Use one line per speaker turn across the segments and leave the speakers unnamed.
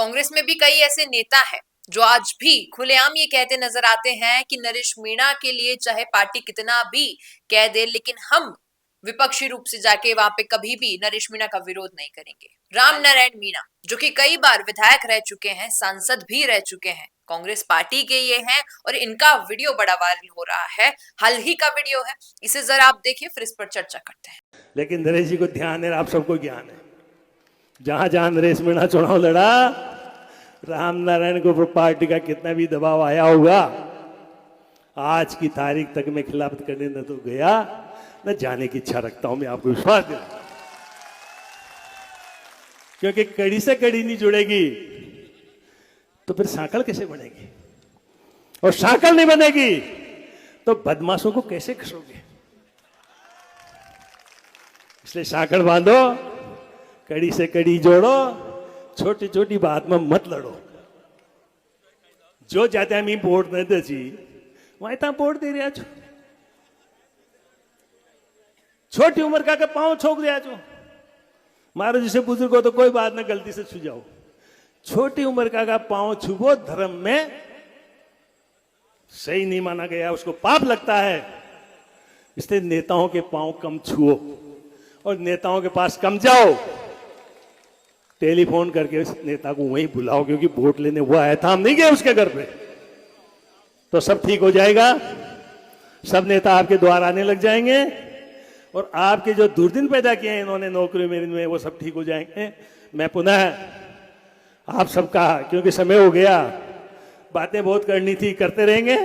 कांग्रेस में भी कई ऐसे नेता हैं जो आज भी खुलेआम ये कहते नजर आते हैं कि नरेश मीणा के लिए चाहे पार्टी कितना भी कह दे, लेकिन हम विपक्षी रूप से जाके वहां पे कभी भी नरेश मीणा का विरोध नहीं करेंगे। राम नारायण मीणा जो कि कई बार विधायक रह चुके हैं, सांसद भी रह चुके हैं, कांग्रेस पार्टी के ये हैं और इनका वीडियो बड़ा वायरल हो रहा है। हाल ही का वीडियो है, इसे जरा आप देखिए, फिर इस पर चर्चा करते हैं।
लेकिन नरेश जी को ध्यान है, आप सबको ज्ञान है, जहां जहां नरेश मीणा चुनाव लड़ा, राम नारायण को पार्टी का कितना भी दबाव आया होगा, आज की तारीख तक मैं खिलाफत करने न तो गया न जाने की इच्छा रखता हूं। मैं आपको विश्वास दिलाता हूं, क्योंकि कड़ी से कड़ी नहीं जुड़ेगी तो फिर सांकल कैसे बनेगी, और सांकल नहीं बनेगी तो बदमाशों को कैसे कसोगे। इसलिए सांकल बांधो, कड़ी से कड़ी जोड़ो, छोटी छोटी बात में मत लड़ो। जो जाते हम वोट नहीं दे वहां तक वोट दे रहा छो, छोटी उम्र का पांव छोक दिया छो। मारो जिसे बुजुर्ग हो तो कोई बात ना, गलती से छू जाओ। छोटी उम्र का पांव छुबो धर्म में सही नहीं माना गया, उसको पाप लगता है। इसलिए नेताओं के पांव कम छुओ और नेताओं के पास कम जाओ। टेलीफोन करके उस नेता को वहीं बुलाओ, क्योंकि वोट लेने वो आया था, हम नहीं गए उसके घर पे। तो सब ठीक हो जाएगा, सब नेता आपके द्वार आने लग जाएंगे और आपके जो दुर्दिन पैदा किए हैं इन्होंने नौकरी में, वो सब ठीक हो जाएंगे। मैं पुनः आप सबका, क्योंकि समय हो गया, बातें बहुत करनी थी, करते रहेंगे।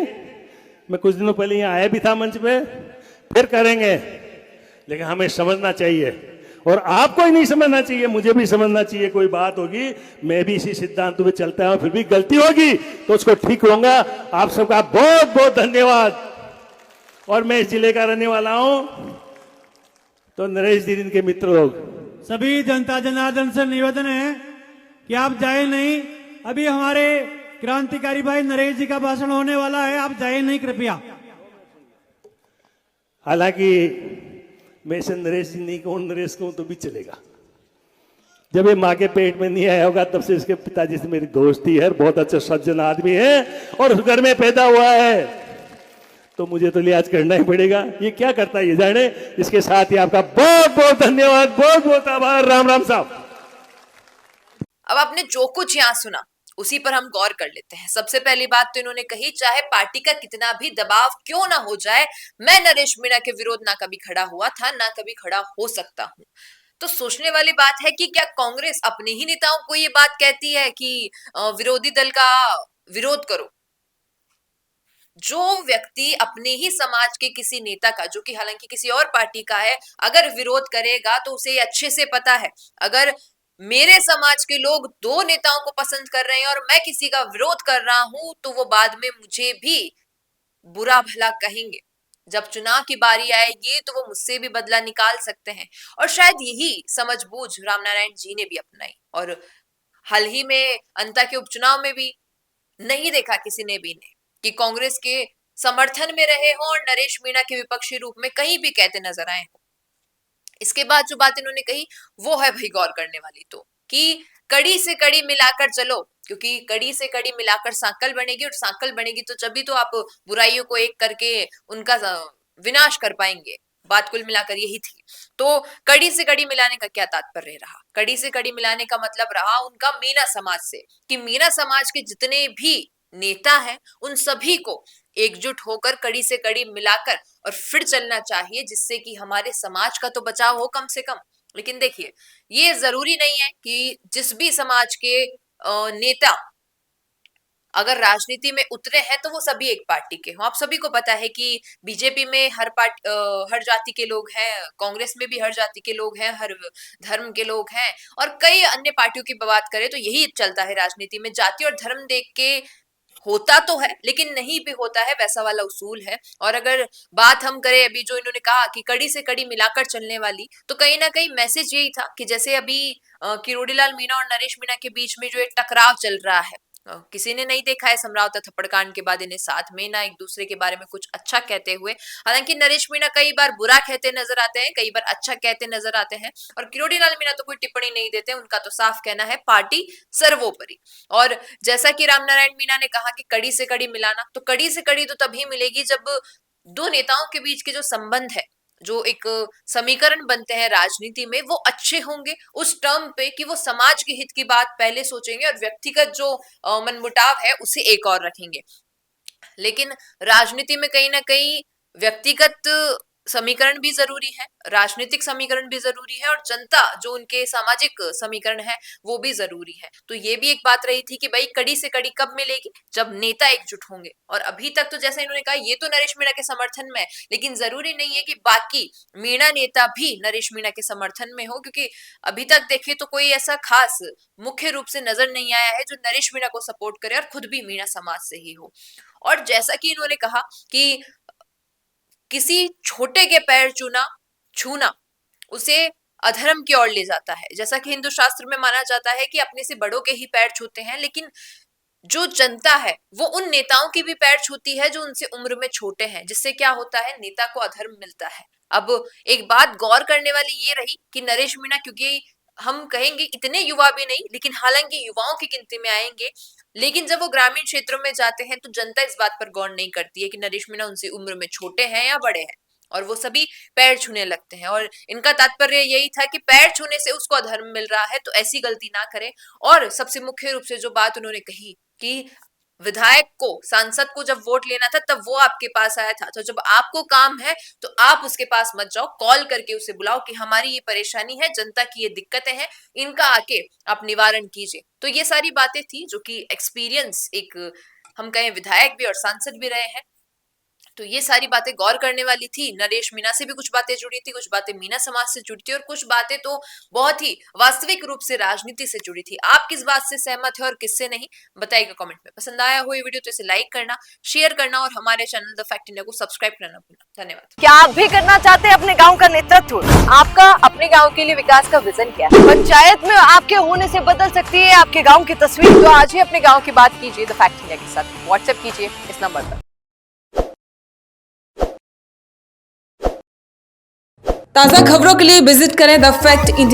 मैं कुछ दिनों पहले यहाँ आया भी था मंच पे, फिर करेंगे। लेकिन हमें समझना चाहिए और आपको ही नहीं समझना चाहिए, मुझे भी समझना चाहिए। कोई बात होगी, मैं भी इसी सिद्धांत पे चलता हूं, फिर भी गलती होगी तो उसको ठीक होगा। आप सबका बहुत बहुत धन्यवाद। और मैं इस जिले का रहने वाला हूं, तो नरेश जी इनके मित्र लोग,
सभी जनता जनार्दन से निवेदन है कि आप जाए नहीं। अभी हमारे क्रांतिकारी भाई नरेश जी का भाषण होने वाला है, आप जाए नहीं कृपया।
हालांकि मैं इसे नरेश जी नहीं कहूं, नरेश कहूं तो भी चलेगा। जब ये माँ के पेट में नहीं आया होगा तब से इसके पिताजी से मेरी दोस्ती है, बहुत अच्छा सज्जन आदमी है और उस घर में पैदा हुआ है, तो मुझे तो लिहाज करना ही पड़ेगा। ये क्या करता है ये जाने। इसके साथ ही आपका बहुत बहुत धन्यवाद, बहुत बहुत आभार। राम राम साहब।
अब आपने जो कुछ यहाँ सुना उसी पर हम गौर कर लेते हैं। सबसे पहली बात तो इन्होंने कही, चाहे पार्टी का कितना भी दबाव क्यों ना हो जाए, मैं नरेश मीणा के विरोध ना कभी खड़ा हुआ था, ना कभी खड़ा हो सकता हूँ। तो सोचने वाली बात है कि क्या कांग्रेस अपने ही नेताओं को ये बात कहती है कि विरोधी दल का विरोध करो। जो व्यक्ति अपने ही समाज के किसी नेता का, जो कि हालांकि किसी और पार्टी का है, अगर विरोध करेगा तो उसे अच्छे से पता है, अगर मेरे समाज के लोग दो नेताओं को पसंद कर रहे हैं और मैं किसी का विरोध कर रहा हूं तो वो बाद में मुझे भी बुरा भला कहेंगे। जब चुनाव की बारी आएगी तो वो मुझसे भी बदला निकाल सकते हैं। और शायद यही समझबूझ रामनारायण जी ने भी अपनाई और हाल ही में अंता के उपचुनाव में भी नहीं देखा किसी ने भी ने कि कांग्रेस के समर्थन में रहे हो और नरेश मीणा के विपक्षी रूप में कहीं भी कहते नजर आए हो। इसके बाद जो बात इन्होंने कही वो है भाई गौर करने वाली, तो कि कड़ी से कड़ी मिलाकर चलो, क्योंकि कड़ी से कड़ी मिलाकर सांकल बनेगी और सांकल बनेगी तो जब भी तो आप बुराइयों को एक करके उनका विनाश कर पाएंगे। बात कुल मिलाकर यही थी। तो कड़ी से कड़ी मिलाने का क्या तात्पर्य रहा? कड़ी से कड़ी मिलाने का मतलब रहा उनका मीणा समाज से, कि मीणा समाज के जितने भी नेता हैं उन सभी को एकजुट होकर कड़ी से कड़ी मिलाकर और फिर चलना चाहिए, जिससे कि हमारे समाज का तो बचाव हो कम से कम। लेकिन देखिए, ये जरूरी नहीं है कि जिस भी समाज के नेता अगर राजनीति में उतरे हैं तो वो सभी एक पार्टी के हों। आप सभी को पता है कि बीजेपी में हर जाति के लोग हैं, कांग्रेस में भी हर जाति के लोग हैं, हर धर्म के लोग हैं, और कई अन्य पार्टियों की बात करें तो यही चलता है राजनीति में। जाति और धर्म देख के होता तो है लेकिन नहीं भी होता है, वैसा वाला उसूल है। और अगर बात हम करें अभी जो इन्होंने कहा कि कड़ी से कड़ी मिलाकर चलने वाली, तो कहीं ना कहीं मैसेज यही था कि जैसे अभी किरोड़ीलाल मीणा और नरेश मीणा के बीच में जो एक टकराव चल रहा है, किसी ने नहीं देखा है समरावता थप्पड़ कांड के बाद इन्हें साथ में ना एक दूसरे के बारे में कुछ अच्छा कहते हुए। हालांकि नरेश मीणा कई बार बुरा कहते नजर आते हैं, कई बार अच्छा कहते नजर आते हैं, और किरोड़ी लाल मीणा तो कोई टिप्पणी नहीं देते, उनका तो साफ कहना है पार्टी सर्वोपरि। और जैसा कि रामनारायण मीणा ने कहा कि कड़ी से कड़ी मिलाना, तो कड़ी से कड़ी तो तभी मिलेगी जब दो नेताओं के बीच के जो संबंध है, जो एक समीकरण बनते हैं राजनीति में, वो अच्छे होंगे उस टर्म पे कि वो समाज के हित की बात पहले सोचेंगे और व्यक्तिगत जो मनमुटाव है उसे एक और रखेंगे। लेकिन राजनीति में कहीं ना कहीं व्यक्तिगत समीकरण भी जरूरी है, राजनीतिक समीकरण भी जरूरी है, और जनता जो उनके सामाजिक समीकरण है वो भी जरूरी है। तो ये भी एक बात रही थी कि भाई कड़ी से कड़ी कब मिलेगी, जब नेता एकजुट होंगे। और अभी तक तो जैसे इन्होंने कहा ये तो नरेश मीणा के समर्थन में है, लेकिन जरूरी नहीं है कि बाकी मीणा नेता भी नरेश मीणा के समर्थन में हो, क्योंकि अभी तक देखे तो कोई ऐसा खास मुख्य रूप से नजर नहीं आया है जो नरेश मीणा को सपोर्ट करे और खुद भी मीणा समाज से ही हो। और जैसा कि इन्होंने कहा कि किसी छोटे के पैर छूना उसे अधर्म की ओर ले जाता है। जैसा कि हिंदू शास्त्र में माना जाता है कि अपने से बड़ों के ही पैर छूते हैं, लेकिन जो जनता है वो उन नेताओं की भी पैर छूती है जो उनसे उम्र में छोटे हैं, जिससे क्या होता है, नेता को अधर्म मिलता है। अब एक बात गौर करने वाली ये रही कि नरेश मीणा, क्योंकि हम कहेंगे इतने युवा भी नहीं, लेकिन हालांकि युवाओं की गिनती में आएंगे, लेकिन जब वो ग्रामीण क्षेत्रों में जाते हैं तो जनता इस बात पर गौर नहीं करती है कि नरेश मीणा उनसे उम्र में छोटे हैं या बड़े हैं, और वो सभी पैर छूने लगते हैं। और इनका तात्पर्य यही था कि पैर छूने से उसको अधर्म मिल रहा है तो ऐसी गलती ना करें। और सबसे मुख्य रूप से जो बात उन्होंने कही कि विधायक को, सांसद को जब वोट लेना था तब वो आपके पास आया था, तो जब आपको काम है तो आप उसके पास मत जाओ, कॉल करके उसे बुलाओ कि हमारी ये परेशानी है, जनता की ये दिक्कतें हैं, इनका आके आप निवारण कीजिए। तो ये सारी बातें थी जो कि एक्सपीरियंस एक हम कहें विधायक भी और सांसद भी रहे हैं, तो ये सारी बातें गौर करने वाली थी। नरेश मीणा से भी कुछ बातें जुड़ी थी, कुछ बातें मीणा समाज से जुड़ी थी, और कुछ बातें तो बहुत ही वास्तविक रूप से राजनीति से जुड़ी थी। आप किस बात से सहमत है और किससे नहीं, बताइएगा कमेंट में। पसंद आया हो ये वीडियो तो इसे लाइक करना, शेयर करना और हमारे चैनल द फैक्ट इंडिया को सब्सक्राइब करना भूलना। धन्यवाद।
क्या आप भी करना चाहते हैं अपने गांव का नेतृत्व? आपका अपने गांव के लिए विकास का विजन क्या है? पंचायत में आपके होने से बदल सकती है आपके गांव की तस्वीर। तो आज ही अपने गांव की बात कीजिए द फैक्ट इंडिया के साथ। व्हाट्सएप कीजिए इस नंबर पर।
ताज़ा खबरों के लिए विजिट करें द फैक्ट इंडिया